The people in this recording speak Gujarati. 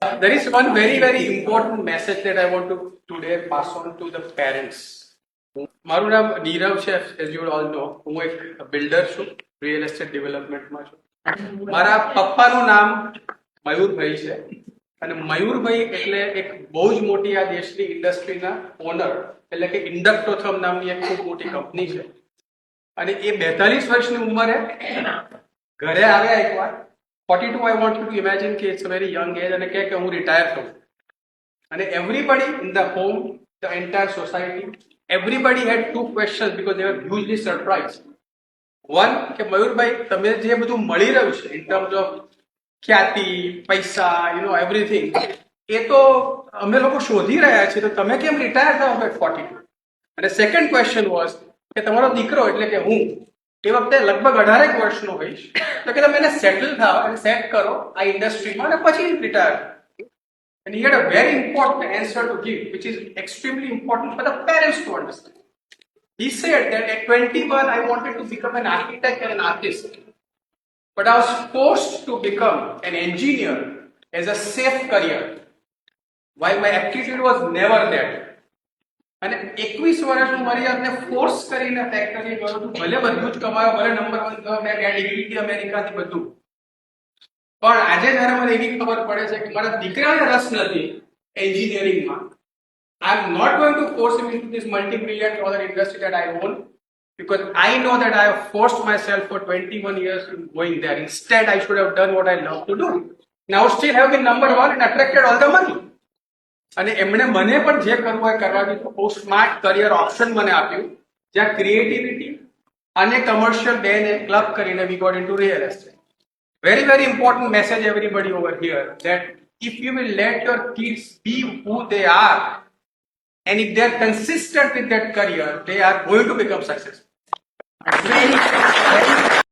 There is one very important message that I want to today pass on to the parents. મારું નામ નીરવ છે, as you all know. હું એક બિલ્ડર છું, રિયલ એસ્ટેટ ડેવલપમેન્ટમાં છું. મારા પપ્પાનું નામ મયુરભાઈ છે અને મયુરભાઈ એટલે એક બહુ જ મોટી આ દેશની ઇન્ડસ્ટ્રીના ઓનર, એટલે કે ઇન્ડક્ટોથર્મ નામની એક ખૂબ મોટી કંપની છે. અને એ 42 વર્ષની ઉંમરે ઘરે આવ્યા એકવાર. 42 I want you to imagine કે it's a very young age અને કે હું રિટાયર થઉં. અને everybody in the home, the entire society, everybody had two questions because they were hugely surprised. One, કે મયુરભાઈ તમે જે બધું મળી રહ્યું છે in terms of ખ્યાતિ, પૈસા, everything, એ તો અમે લોકો શોધી રહ્યા છીએ, તો તમે કેમ રિટાયર થાવ at 42? અને સેકન્ડ ક્વેશ્ચન વોઝ કે તમારો દીકરો એટલે કે હું એ વખતે લગભગ 18 વર્ષનો હોઈશ, તો કે તમે એને સેટલ થાવ અને સેટ કરો આ ઇન્ડસ્ટ્રીમાં અને પછી retire. And he had a very important answer to give, which is extremely important for the parents to understand. He said that at 21, I wanted to become an architect and an artist, but I was forced to become an engineer as a safe career, while my aptitude was never there. અને 21 વર્ષ હું મારી જાતને ફોર્સ કરીને ફેક્ટરી ગયો છું, ભલે બધું જ કમાયો, ભલે નંબર 1 થયો, મેં ડિગ્રીથી અમેરિકાથી બધું, પણ આજે જ્યારે મને એવી ખબર પડે છે કે મારા દીકરાને રસ નથી એન્જિનિયરિંગમાં, I am not going to force him into this multi million dollar industry that I own, because I know that I have forced myself for 21 years in going there. Instead, I should have done what I love to do. Now still have been number 1 and attracted all the money. અને એમણે મને પણ જે કરવું હોય કરવા દીધું. બહુ સ્માર્ટ કરિયર ઓપ્શન મને આપ્યું, જ્યાં ક્રિએટિવિટી અને કમર્શિયલ બેને ક્લબ કરીને we got into real estate. Very important message everybody over here, that if you will let your kids be who they are and if they are consistent with that career, they are going to become successful. Very